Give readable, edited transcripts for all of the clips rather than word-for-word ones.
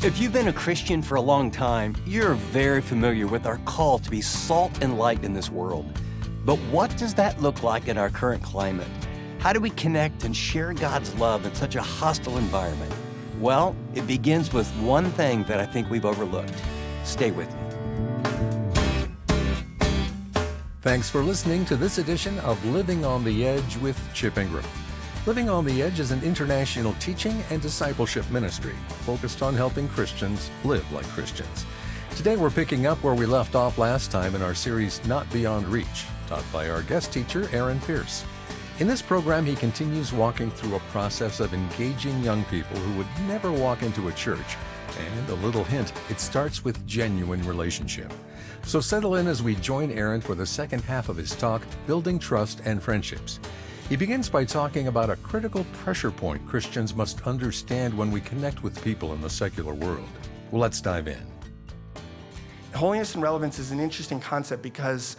If you've been a Christian for a long time, you're very familiar with our call to be salt and light in this world. But what does that look like in our current climate? How do we connect and share God's love in such a hostile environment? Well, it begins with one thing that I think we've overlooked. Stay with me. Thanks for listening to this edition of Living on the Edge with Chip Ingram. Living on the Edge is an international teaching and discipleship ministry focused on helping Christians live like Christians. Today we're picking up where we left off last time in our series Not Beyond Reach, taught by our guest teacher, Aaron Pierce. In this program, he continues walking through a process of engaging young people who would never walk into a church. And a little hint, it starts with genuine relationship. So settle in as we join Aaron for the second half of his talk, Building Trust and Friendships. He begins by talking about a critical pressure point Christians must understand when we connect with people in the secular world. Well, let's dive in. Holiness and relevance is an interesting concept because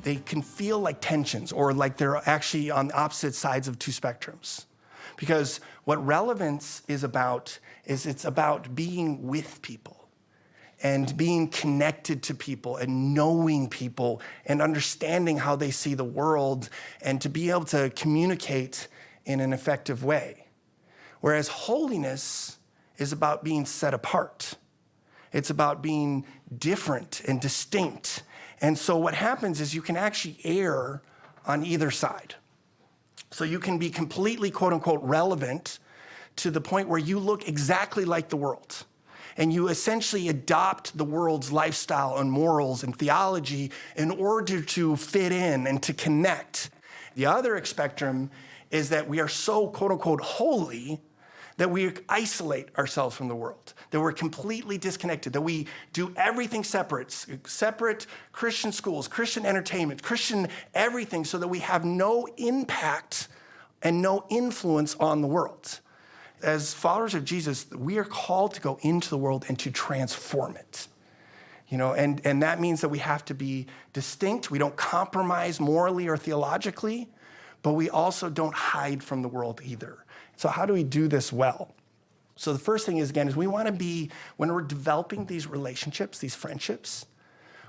they can feel like tensions or like they're actually on opposite sides of two spectrums. Because what relevance is it's about being with people and being connected to people and knowing people and understanding how they see the world and to be able to communicate in an effective way. Whereas holiness is about being set apart. It's about being different and distinct. And so what happens is you can actually err on either side. So you can be completely, quote unquote, relevant to the point where you look exactly like the world. And you essentially adopt the world's lifestyle and morals and theology in order to fit in and to connect. The other spectrum is that we are so, quote unquote, holy that we isolate ourselves from the world, that we're completely disconnected, that we do everything separate Christian schools, Christian entertainment, Christian everything, so that we have no impact and no influence on the world. As followers of Jesus, we are called to go into the world and to transform it. And that means that we have to be distinct. We don't compromise morally or theologically, but we also don't hide from the world either. So how do we do this well? So the first thing is we want to be, when we're developing these relationships, these friendships,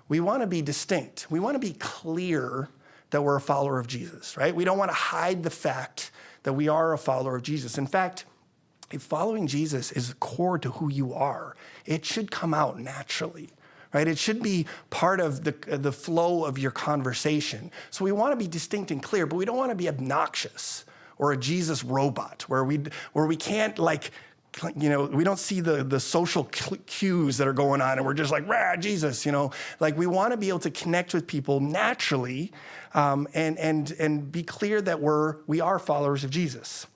we want to be distinct. We want to be clear that we're a follower of Jesus, right? We don't want to hide the fact that we are a follower of Jesus. In fact, if following Jesus is core to who you are, it should come out naturally, right? It should be part of the flow of your conversation. So we want to be distinct and clear, but we don't want to be obnoxious or a Jesus robot where we can't we don't see the social cues that are going on and we're just like, rah, Jesus, we want to be able to connect with people naturally and be clear that we are followers of Jesus.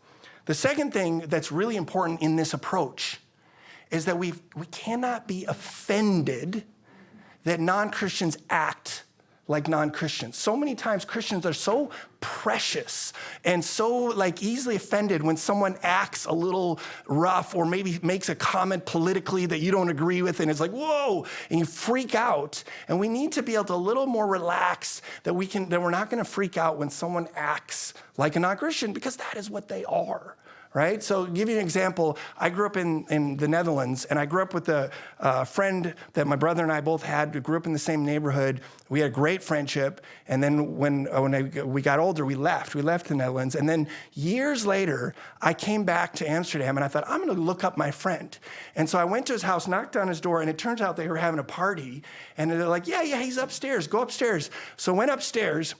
The second thing that's really important in this approach is that we cannot be offended that non-Christians act like non-Christians. So many times Christians are so precious and so easily offended when someone acts a little rough or maybe makes a comment politically that you don't agree with and it's like, whoa, and you freak out. And we need to be able to a little more relax that we're not gonna freak out when someone acts like a non-Christian because that is what they are. Right? So to give you an example, I grew up in the Netherlands, and I grew up with a friend that my brother and I both had. We grew up in the same neighborhood. We had a great friendship, and then when we got older, we left. We left the Netherlands, and then years later, I came back to Amsterdam, and I thought, I'm going to look up my friend. And so I went to his house, knocked on his door, and it turns out they were having a party, and they're like, yeah, he's upstairs. Go upstairs. So I went upstairs.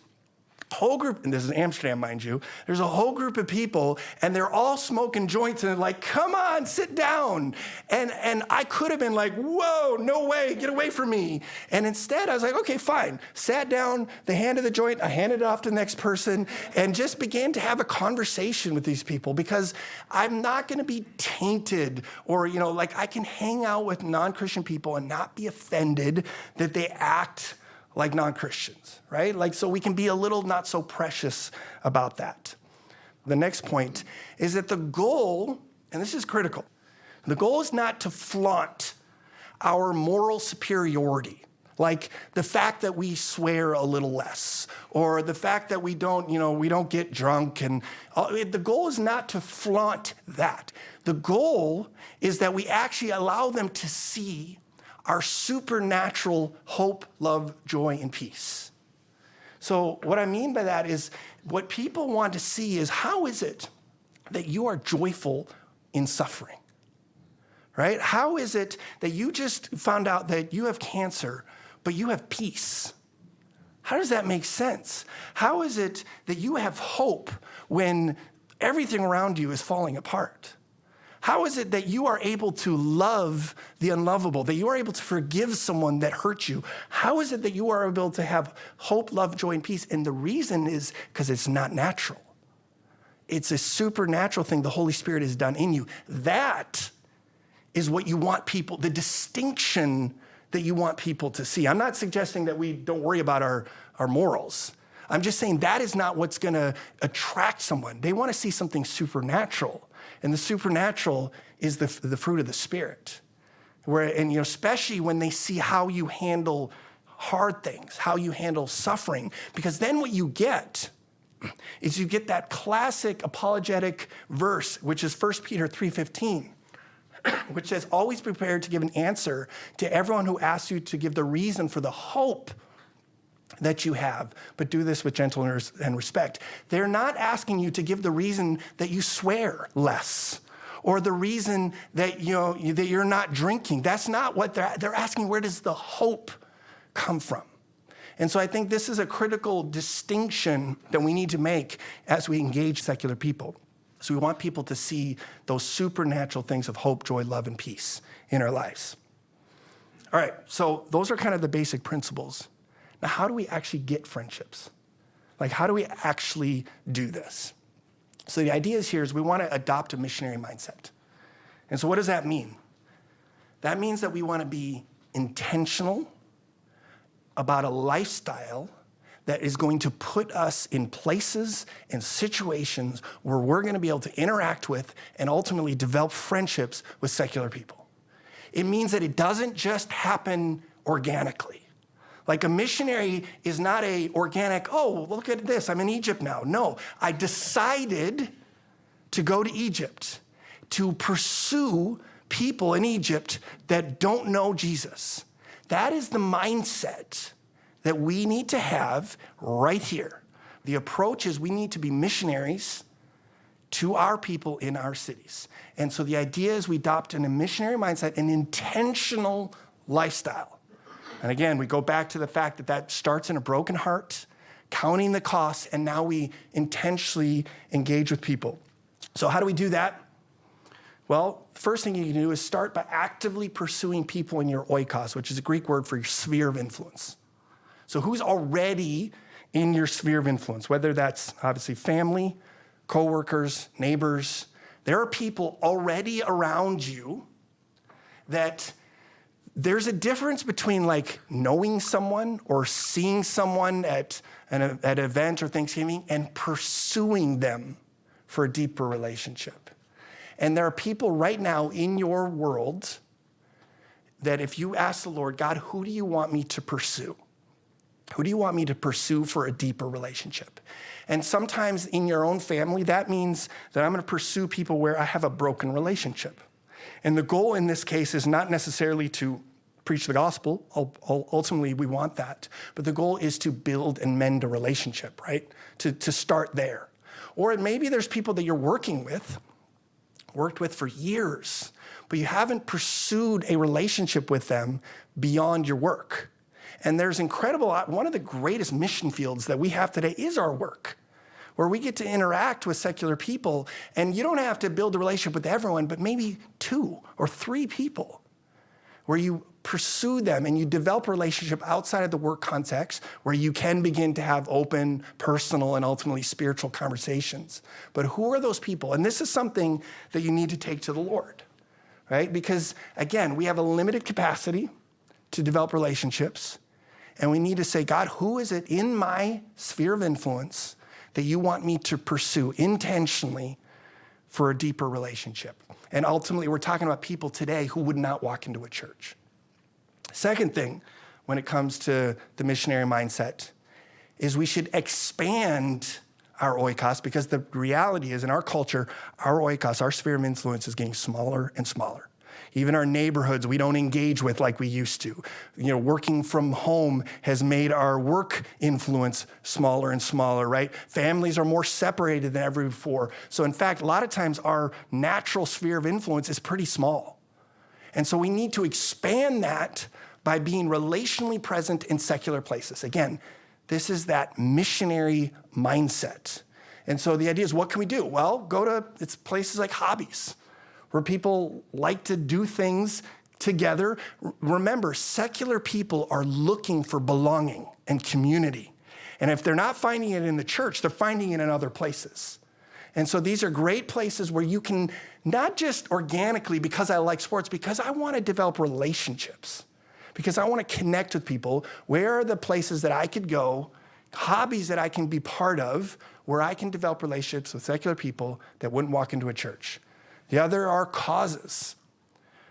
Whole group, and this is Amsterdam, mind you, there's a whole group of people and they're all smoking joints and they're like, come on, sit down. And I could have been like, whoa, no way, get away from me. And instead I was like, okay, fine. Sat down, they handed the joint, I handed it off to the next person and just began to have a conversation with these people because I'm not gonna be tainted or, I can hang out with non-Christian people and not be offended that they act like non-Christians, right? So we can be a little not so precious about that. The next point is that the goal, and this is critical, the goal is not to flaunt our moral superiority Like the fact that we swear a little less, or the fact that we don't get drunk. And the goal is not to flaunt that. The goal is that we actually allow them to see our supernatural hope, love, joy, and peace. So what I mean by that is what people want to see is, how is it that you are joyful in suffering, right? How is it that you just found out that you have cancer, but you have peace? How does that make sense? How is it that you have hope when everything around you is falling apart? How is it that you are able to love the unlovable, that you are able to forgive someone that hurt you? How is it that you are able to have hope, love, joy, and peace? And the reason is because it's not natural. It's a supernatural thing the Holy Spirit has done in you. That is what you want people, the distinction that you want people to see. I'm not suggesting that we don't worry about our morals. I'm just saying that is not what's going to attract someone. They want to see something supernatural. And the supernatural is the fruit of the Spirit. Especially when they see how you handle hard things, how you handle suffering. Because then what you get is you get that classic apologetic verse, which is 1 Peter 3:15, which says, always prepared to give an answer to everyone who asks you to give the reason for the hope that you have, but do this with gentleness and respect. They're not asking you to give the reason that you swear less, or the reason that that you're not drinking. That's not what they're asking. Where does the hope come from? And so I think this is a critical distinction that we need to make as we engage secular people. So we want people to see those supernatural things of hope, joy, love, and peace in our lives. All right, so those are kind of the basic principles. Now, how do we actually get friendships? Like, how do we actually do this? So the idea here is we want to adopt a missionary mindset. And so what does that mean? That means that we want to be intentional about a lifestyle that is going to put us in places and situations where we're going to be able to interact with and ultimately develop friendships with secular people. It means that it doesn't just happen organically. Like a missionary is not a organic, oh, look at this, I'm in Egypt now. No, I decided to go to Egypt to pursue people in Egypt that don't know Jesus. That is the mindset that we need to have right here. The approach is we need to be missionaries to our people in our cities. And so the idea is we adopt a missionary mindset, an intentional lifestyle. And again, we go back to the fact that that starts in a broken heart, counting the costs, and now we intentionally engage with people. So how do we do that? Well, first thing you can do is start by actively pursuing people in your oikos, which is a Greek word for your sphere of influence. So who's already in your sphere of influence, whether that's obviously family, coworkers, neighbors. There are people already around you that there's a difference between like knowing someone or seeing someone at an event or Thanksgiving and pursuing them for a deeper relationship. And there are people right now in your world that if you ask the Lord, God, who do you want me to pursue? Who do you want me to pursue for a deeper relationship? And sometimes in your own family, that means that I'm going to pursue people where I have a broken relationship. And the goal in this case is not necessarily to preach the gospel. Ultimately, we want that. But the goal is to build and mend a relationship, right? To start there. Or maybe there's people that you're worked with for years, but you haven't pursued a relationship with them beyond your work. And there's one of the greatest mission fields that we have today is our work, where we get to interact with secular people. And you don't have to build a relationship with everyone, but maybe 2 or 3 people where you pursue them and you develop a relationship outside of the work context where you can begin to have open, personal, and ultimately spiritual conversations. But who are those people? And this is something that you need to take to the Lord, right? Because again, we have a limited capacity to develop relationships. And we need to say, God, who is it in my sphere of influence that you want me to pursue intentionally for a deeper relationship? And ultimately, we're talking about people today who would not walk into a church. Second thing, when it comes to the missionary mindset is we should expand our oikos, because the reality is in our culture, our oikos, our sphere of influence is getting smaller and smaller. Even our neighborhoods we don't engage with like we used to. Working from home has made our work influence smaller and smaller, right? Families are more separated than ever before. So in fact, a lot of times our natural sphere of influence is pretty small. And so we need to expand that by being relationally present in secular places. Again, this is that missionary mindset. And so the idea is, what can we do? Well, go to it's places like hobbies, where people like to do things together. Remember, secular people are looking for belonging and community. And if they're not finding it in the church, they're finding it in other places. And so these are great places where you can, not just organically because I like sports, because I want to develop relationships, because I want to connect with people. Where are the places that I could go, hobbies that I can be part of, where I can develop relationships with secular people that wouldn't walk into a church? The other are causes.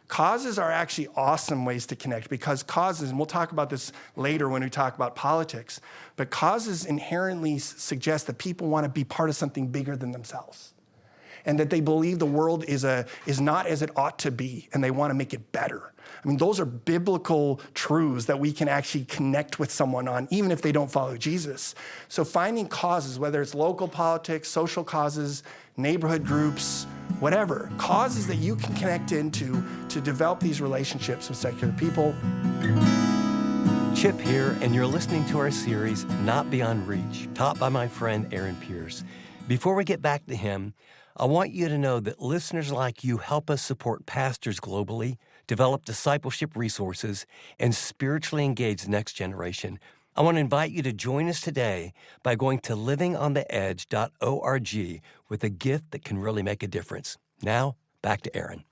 Causes are actually awesome ways to connect, because causes, and we'll talk about this later when we talk about politics, but causes inherently suggest that people want to be part of something bigger than themselves, and that they believe the world is not as it ought to be, and they want to make it better. I mean, those are biblical truths that we can actually connect with someone on, even if they don't follow Jesus. So finding causes, whether it's local politics, social causes, neighborhood groups, whatever, causes that you can connect into to develop these relationships with secular people. Chip here, and you're listening to our series, Not Beyond Reach, taught by my friend Aaron Pierce. Before we get back to him, I want you to know that listeners like you help us support pastors globally, develop discipleship resources, and spiritually engage the next generation. I want to invite you to join us today by going to livingontheedge.org with a gift that can really make a difference. Now, back to Aaron.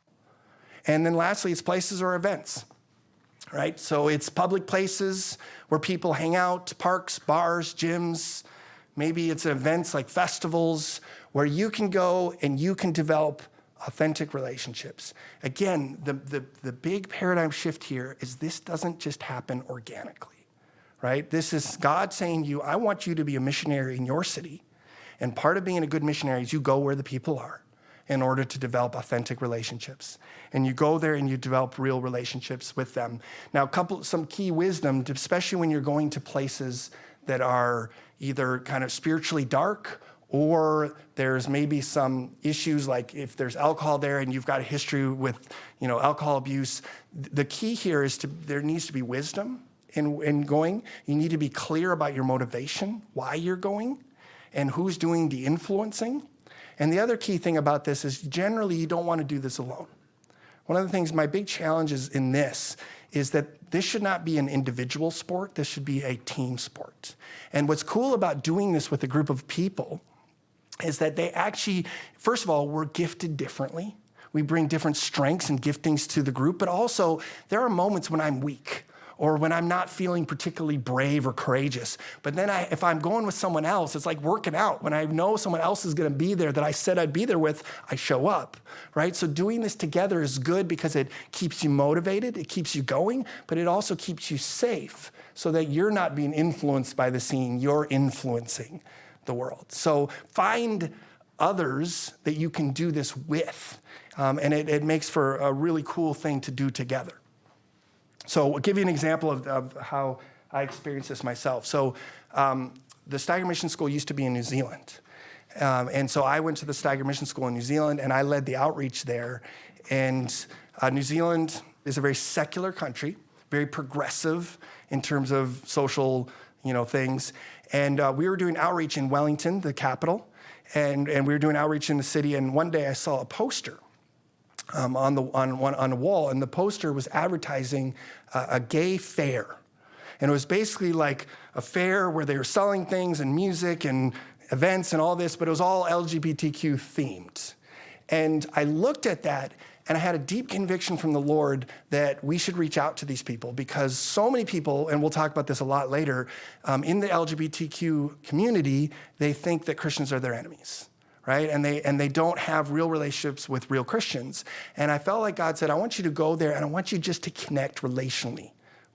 And then lastly, it's places or events, right? So it's public places where people hang out, parks, bars, gyms. Maybe it's events like festivals where you can go and you can develop authentic relationships. Again, the big paradigm shift here is this doesn't just happen organically. Right? This is God saying to you, I want you to be a missionary in your city. And part of being a good missionary is you go where the people are in order to develop authentic relationships. And you go there and you develop real relationships with them. Now, some key wisdom, especially when you're going to places that are either kind of spiritually dark, or there's maybe some issues like if there's alcohol there and you've got a history with alcohol abuse. The key here is there needs to be wisdom in going. You need to be clear about your motivation, why you're going, and who's doing the influencing. And the other key thing about this is generally you don't want to do this alone. One of the things, my big challenges in this is that this should not be an individual sport. This should be a team sport. And what's cool about doing this with a group of people is that they actually, first of all, we're gifted differently. We bring different strengths and giftings to the group, but also there are moments when I'm weak, or when I'm not feeling particularly brave or courageous. But then if I'm going with someone else, it's like working out. When I know someone else is gonna be there that I said I'd be there with, I show up, right? So doing this together is good because it keeps you motivated, it keeps you going, but it also keeps you safe so that you're not being influenced by the scene, you're influencing the world. So find others that you can do this with, and it makes for a really cool thing to do together. So I'll give you an example of how I experienced this myself. So the Steiger Mission School used to be in New Zealand. And so I went to the Steiger Mission School in New Zealand, and I led the outreach there. And New Zealand is a very secular country, very progressive in terms of social things. And we were doing outreach in Wellington, the capital, and we were doing outreach in the city. And one day I saw a poster on a wall, and the poster was advertising a gay fair. And it was basically like a fair where they were selling things and music and events and all this, but it was all LGBTQ themed. And I looked at that and I had a deep conviction from the Lord that we should reach out to these people, because so many people, and we'll talk about this a lot later, in the LGBTQ community, they think that Christians are their enemies. Right? And they don't have real relationships with real Christians. And I felt like God said, I want you to go there and I want you just to connect relationally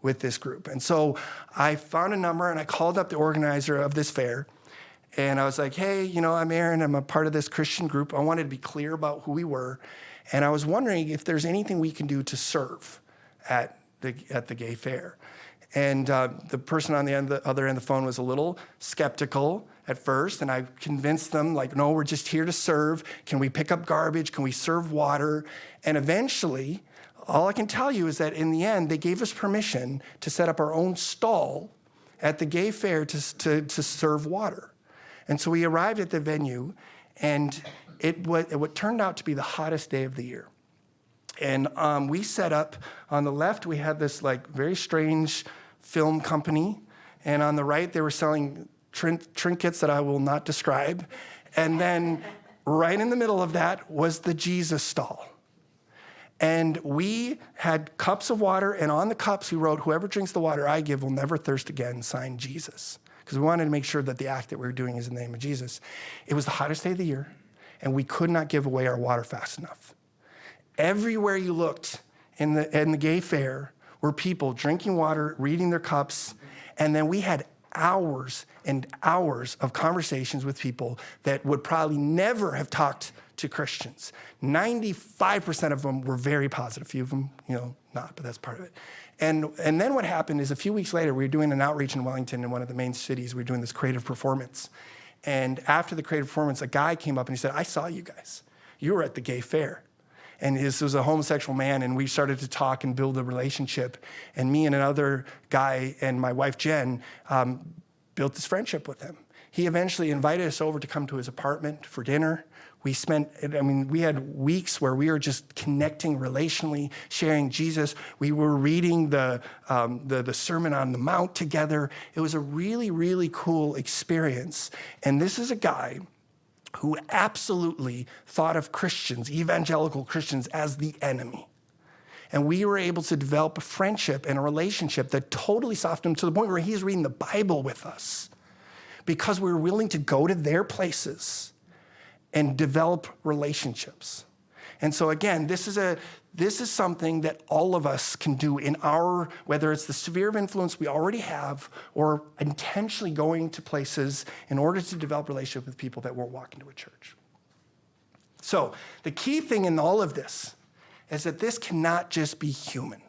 with this group. And so I found a number and I called up the organizer of this fair. And I was like, hey, I'm Aaron. I'm a part of this Christian group. I wanted to be clear about who we were. And I was wondering if there's anything we can do to serve at the gay fair. And the person on the other end of the phone was a little skeptical at first. And I convinced them, no, we're just here to serve. Can we pick up garbage? Can we serve water? And eventually, all I can tell you is that in the end, they gave us permission to set up our own stall at the gay fair to serve water. And so we arrived at the venue, and it turned out to be the hottest day of the year. And we set up, on the left, we had this very strange film company. And on the right, they were selling trinkets that I will not describe. And then right in the middle of that was the Jesus stall. And we had cups of water, and on the cups we wrote, whoever drinks the water I give will never thirst again, signed Jesus. Because we wanted to make sure that the act that we were doing is in the name of Jesus. It was the hottest day of the year, and we could not give away our water fast enough. Everywhere you looked in the gay fair were people drinking water, reading their cups, and then we had hours and hours of conversations with people that would probably never have talked to Christians. 95% of them were very positive. A few of them, not, but that's part of it. And then what happened is a few weeks later, we were doing an outreach in Wellington, in one of the main cities. We were doing this creative performance. And after the creative performance, a guy came up and he said, I saw you guys. You were at the gay fair. And this was a homosexual man, and we started to talk and build a relationship. And me and another guy and my wife, Jen, built this friendship with him. He eventually invited us over to come to his apartment for dinner. We had weeks where we were just connecting relationally, sharing Jesus. We were reading the Sermon on the Mount together. It was a really, really cool experience. And this is a guy who absolutely thought of Christians, evangelical Christians, as the enemy. And we were able to develop a friendship and a relationship that totally softened him to the point where he's reading the Bible with us because we were willing to go to their places and develop relationships. And so again, this is something that all of us can do in our, whether it's the sphere of influence we already have or intentionally going to places in order to develop relationship with people that won't walk into a church. So the key thing in all of this is that this cannot just be human.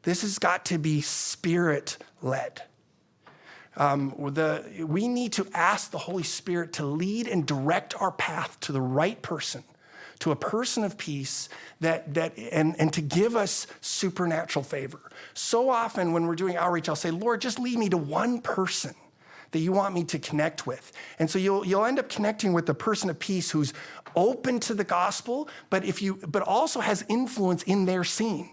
This has got to be spirit-led. We need to ask the Holy Spirit to lead and direct our path to the right person, to a person of peace and to give us supernatural favor. So often when we're doing outreach, I'll say, Lord, just lead me to one person that you want me to connect with. And so you'll end up connecting with the person of peace who's open to the gospel, but also has influence in their scene,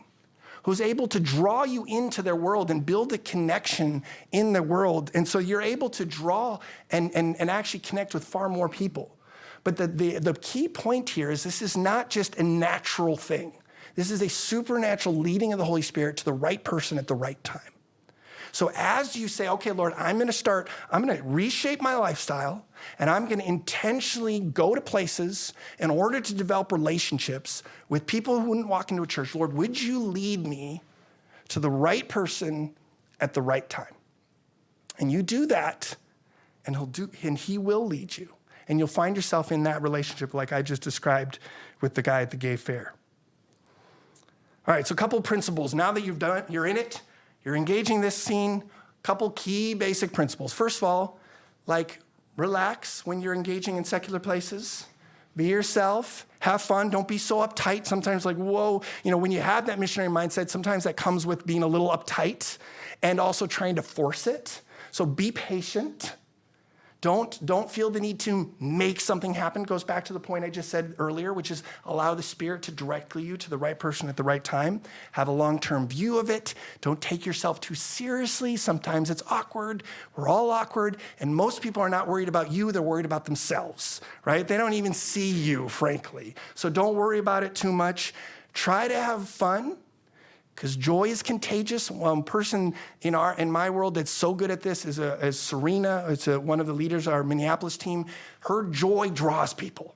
who's able to draw you into their world and build a connection in the world. And so you're able to draw and actually connect with far more people. But the key point here is this is not just a natural thing. This is a supernatural leading of the Holy Spirit to the right person at the right time. So as you say, okay, Lord, I'm going to reshape my lifestyle, and I'm going to intentionally go to places in order to develop relationships with people who wouldn't walk into a church. Lord, would you lead me to the right person at the right time? And you do that, and he will lead you. And you'll find yourself in that relationship like I just described with the guy at the gay fair. All right, so a couple of principles. Now that you're in it, you're engaging this scene, couple key basic principles. First of all, relax when you're engaging in secular places. Be yourself, have fun, don't be so uptight. Sometimes whoa, when you have that missionary mindset, sometimes that comes with being a little uptight and also trying to force it. So be patient. Don't feel the need to make something happen. It goes back to the point I just said earlier, which is allow the Spirit to direct you to the right person at the right time. Have a long-term view of it. Don't take yourself too seriously. Sometimes it's awkward. We're all awkward. And most people are not worried about you. They're worried about themselves, right? They don't even see you, frankly. So don't worry about it too much. Try to have fun, because joy is contagious. One person in my world that's so good at this is Serena. It's one of the leaders of our Minneapolis team. Her joy draws people,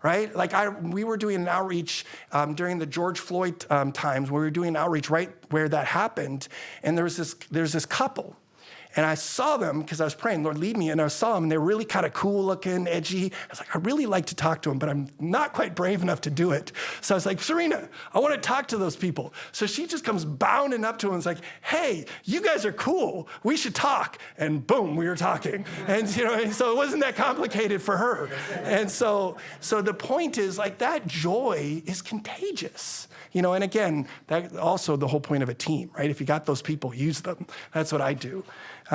right? Like we were doing an outreach during the George Floyd times. We were doing an outreach right where that happened. And there's this couple. And I saw them because I was praying, Lord, lead me. And I saw them, and they were really kind of cool looking, edgy. I was like, I really like to talk to them, but I'm not quite brave enough to do it. So I was like, Serena, I want to talk to those people. So she just comes bounding up to them and is like, hey, you guys are cool. We should talk. And boom, we were talking. And so it wasn't that complicated for her. And so the point is, like, that joy is contagious. And again, that also the whole point of a team, right? If you got those people, use them. That's what I do.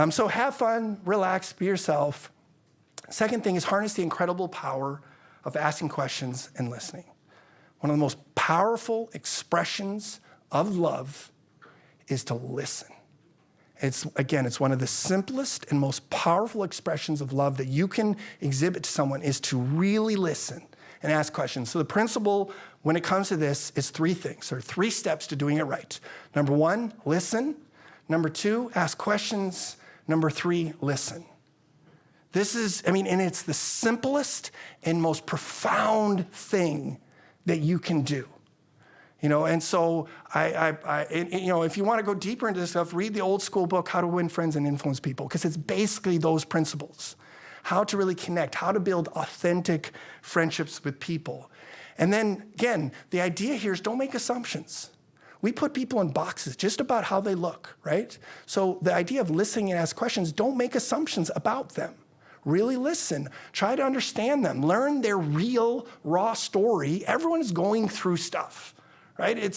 So have fun, relax, be yourself. Second thing is harness the incredible power of asking questions and listening. One of the most powerful expressions of love is to listen. It's one of the simplest and most powerful expressions of love that you can exhibit to someone is to really listen and ask questions. So the principle when it comes to this is three things. There are 3 steps to doing it right. Number 1, listen. Number 2, ask questions. Number 3, listen. This is, and it's the simplest and most profound thing that you can do. And so if you want to go deeper into this stuff, read the old school book, How to Win Friends and Influence People, because it's basically those principles. How to really connect, how to build authentic friendships with people. And then, again, the idea here is don't make assumptions. We put people in boxes just about how they look, right? So the idea of listening and ask questions, don't make assumptions about them. Really listen. Try to understand them. Learn their real, raw story. Everyone is going through stuff, right?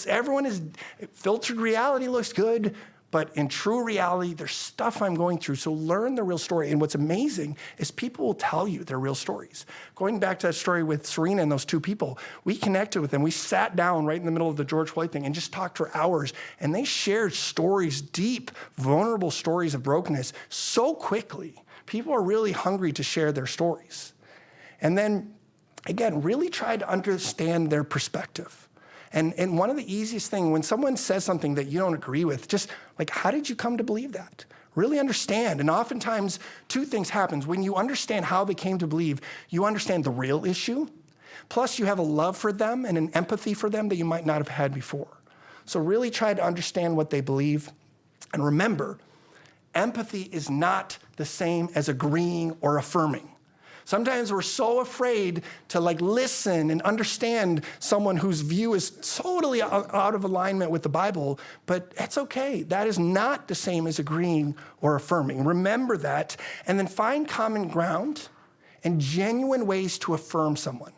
Filtered reality looks good, but in true reality, there's stuff I'm going through. So learn the real story. And what's amazing is people will tell you their real stories. Going back to that story with Serena and those 2 people, we connected with them. We sat down right in the middle of the George Floyd thing and just talked for hours. And they shared stories, deep, vulnerable stories of brokenness so quickly. People are really hungry to share their stories. And then, again, really try to understand their perspective. And one of the easiest things, when someone says something that you don't agree with, just like, how did you come to believe that? Really understand. And oftentimes, 2 things happen. When you understand how they came to believe, you understand the real issue. Plus, you have a love for them and an empathy for them that you might not have had before. So really try to understand what they believe. And remember, empathy is not the same as agreeing or affirming. Sometimes we're so afraid to listen and understand someone whose view is totally out of alignment with the Bible, but that's okay. That is not the same as agreeing or affirming. Remember that, and then find common ground and genuine ways to affirm someone.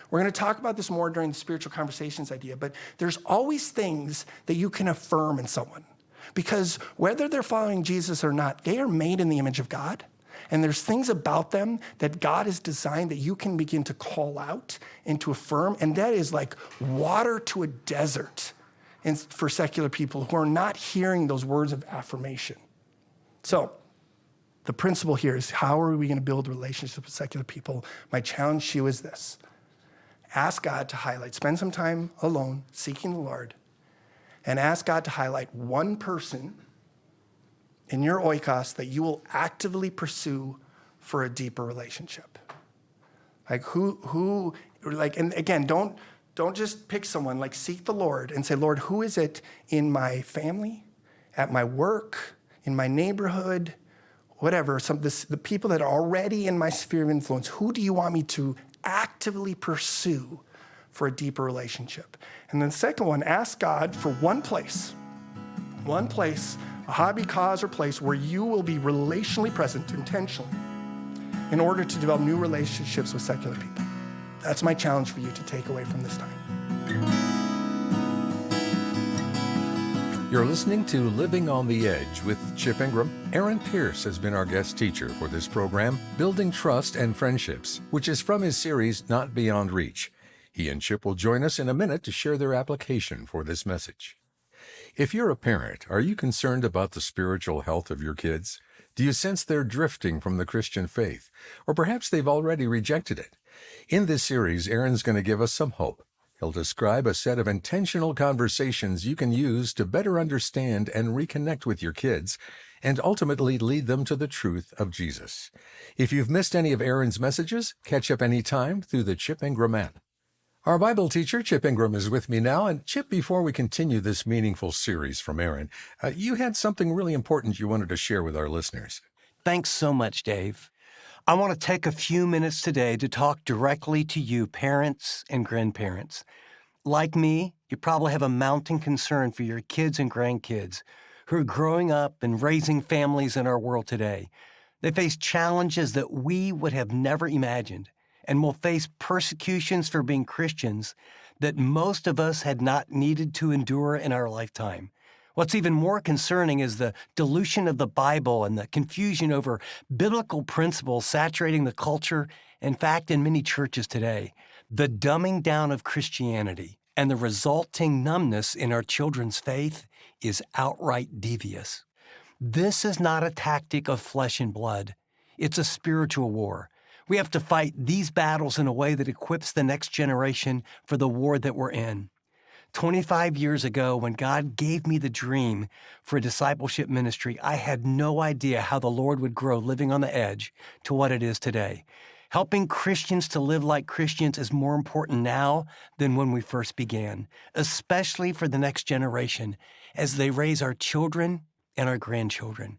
We're going to talk about this more during the spiritual conversations idea, but there's always things that you can affirm in someone, because whether they're following Jesus or not, they are made in the image of God. And there's things about them that God has designed that you can begin to call out and to affirm. And that is like water to a desert for secular people who are not hearing those words of affirmation. So the principle here is, how are we going to build relationships with secular people? My challenge to you is this. Ask God to highlight, spend some time alone, seeking the Lord, and ask God to highlight one person in your oikos that you will actively pursue for a deeper relationship. And again, don't just pick someone, seek the Lord and say, Lord, who is it in my family, at my work, in my neighborhood, whatever, the people that are already in my sphere of influence, who do you want me to actively pursue for a deeper relationship? And then the second one, ask God for one place, a hobby, cause, or place where you will be relationally present intentionally in order to develop new relationships with secular people. That's my challenge for you to take away from this time. You're listening to Living on the Edge with Chip Ingram. Aaron Pierce has been our guest teacher for this program, Building Trust and Friendships, which is from his series, Not Beyond Reach. He and Chip will join us in a minute to share their application for this message. If you're a parent, are you concerned about the spiritual health of your kids? Do you sense they're drifting from the Christian faith? Or perhaps they've already rejected it? In this series, Aaron's going to give us some hope. He'll describe a set of intentional conversations you can use to better understand and reconnect with your kids, and ultimately lead them to the truth of Jesus. If you've missed any of Aaron's messages, catch up anytime through the Chip Ingram app. Our Bible teacher, Chip Ingram, is with me now. And Chip, before we continue this meaningful series from Aaron, you had something really important you wanted to share with our listeners. Thanks so much, Dave. I want to take a few minutes today to talk directly to you, parents and grandparents. Like me, you probably have a mounting concern for your kids and grandkids who are growing up and raising families in our world today. They face challenges that we would have never imagined and will face persecutions for being Christians that most of us had not needed to endure in our lifetime. What's even more concerning is the dilution of the Bible and the confusion over biblical principles saturating the culture, in fact, in many churches today. The dumbing down of Christianity and the resulting numbness in our children's faith is outright devious. This is not a tactic of flesh and blood. It's a spiritual war. We have to fight these battles in a way that equips the next generation for the war that we're in. 25 years ago, when God gave me the dream for a discipleship ministry, I had no idea how the Lord would grow Living on the Edge to what it is today. Helping Christians to live like Christians is more important now than when we first began, especially for the next generation as they raise our children and our grandchildren.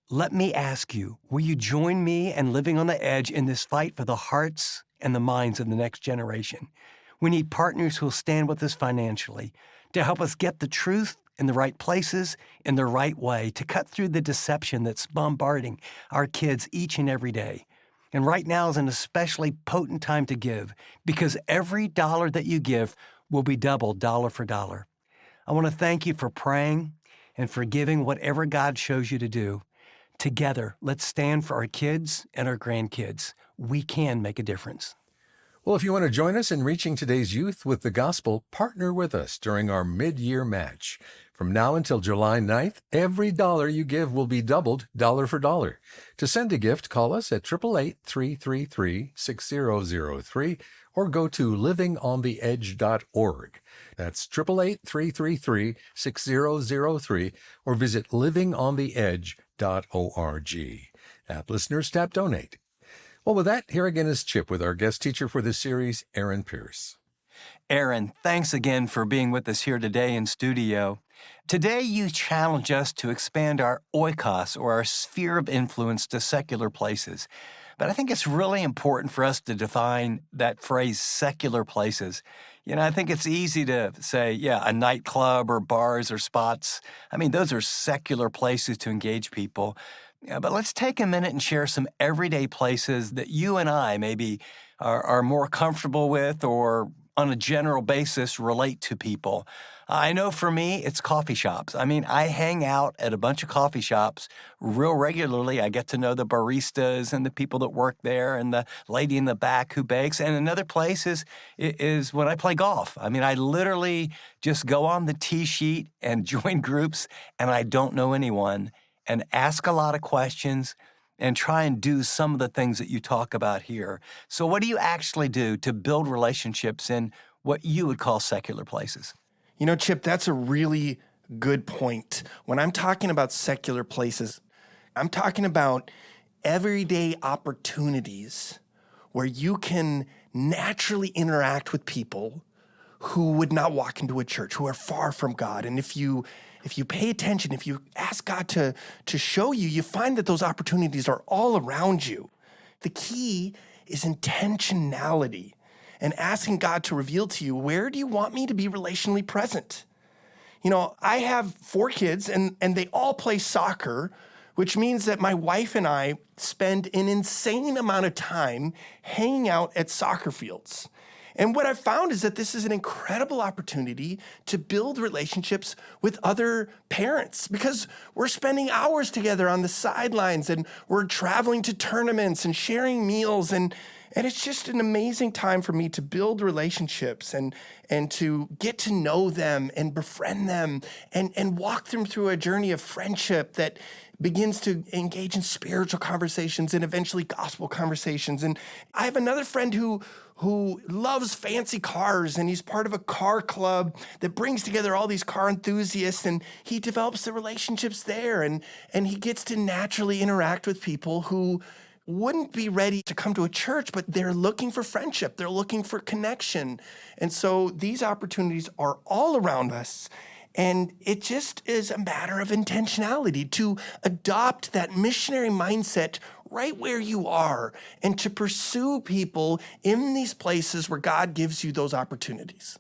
Let me ask you, will you join me and Living on the Edge in this fight for the hearts and the minds of the next generation? We need partners who will stand with us financially to help us get the truth in the right places in the right way, to cut through the deception that's bombarding our kids each and every day. And right now is an especially potent time to give, because every dollar that you give will be doubled dollar for dollar. I want to thank you for praying and for giving whatever God shows you to do. Together, let's stand for our kids and our grandkids. We can make a difference. Well, if you want to join us in reaching today's youth with the gospel, partner with us during our mid-year match. From now until July 9th, every dollar you give will be doubled dollar for dollar. To send a gift, call us at 888-333-6003 or go to livingontheedge.org. That's 888-333-6003 or visit livingontheedge.org. App listeners, tap donate. Well, with that, here again is Chip with our guest teacher for this series, Aaron Pierce. Aaron, thanks again for being with us here today in studio. Today, you challenge us to expand our oikos, or our sphere of influence, to secular places. But I think it's really important for us to define that phrase, secular places. I think it's easy to say, a nightclub or bars or spots. I mean, those are secular places to engage people. But let's take a minute and share some everyday places that you and I maybe are more comfortable with, or on a general basis relate to people. I know for me, it's coffee shops. I mean, I hang out at a bunch of coffee shops real regularly. I get to know the baristas and the people that work there and the lady in the back who bakes. And another place is when I play golf. I mean, I literally just go on the tee sheet and join groups, and I don't know anyone, and ask a lot of questions and try and do some of the things that you talk about here. So what do you actually do to build relationships in what you would call secular places? Chip, that's a really good point. When I'm talking about secular places, I'm talking about everyday opportunities where you can naturally interact with people who would not walk into a church, who are far from God. And if you pay attention, if you ask God to show you, you find that those opportunities are all around you. The key is intentionality and asking God to reveal to you, where do you want me to be relationally present? I have 4 kids and they all play soccer, which means that my wife and I spend an insane amount of time hanging out at soccer fields. And what I've found is that this is an incredible opportunity to build relationships with other parents, because we're spending hours together on the sidelines and we're traveling to tournaments and sharing meals. And it's just an amazing time for me to build relationships and to get to know them and befriend them and walk them through a journey of friendship that begins to engage in spiritual conversations and eventually gospel conversations. And I have another friend who loves fancy cars, and he's part of a car club that brings together all these car enthusiasts, and he develops the relationships there, and he gets to naturally interact with people who wouldn't be ready to come to a church, but they're looking for friendship. They're looking for connection. And so these opportunities are all around us. And it just is a matter of intentionality to adopt that missionary mindset right where you are and to pursue people in these places where God gives you those opportunities.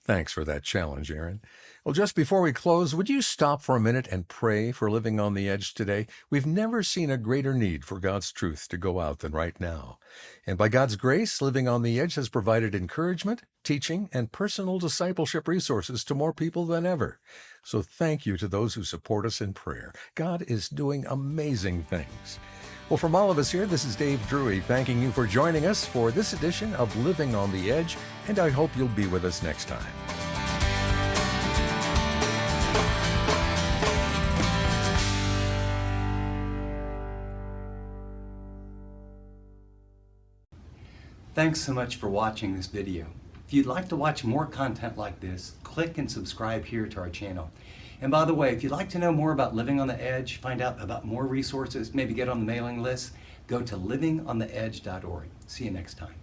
Thanks for that challenge, Aaron. Well, just before we close, would you stop for a minute and pray for Living on the Edge today? We've never seen a greater need for God's truth to go out than right now. And by God's grace, Living on the Edge has provided encouragement, teaching, and personal discipleship resources to more people than ever. So thank you to those who support us in prayer. God is doing amazing things. Well, from all of us here, this is Dave Drury thanking you for joining us for this edition of Living on the Edge, and I hope you'll be with us next time. Thanks so much for watching this video. If you'd like to watch more content like this, click and subscribe here to our channel. And by the way, if you'd like to know more about Living on the Edge, find out about more resources, maybe get on the mailing list, go to livingontheedge.org. See you next time.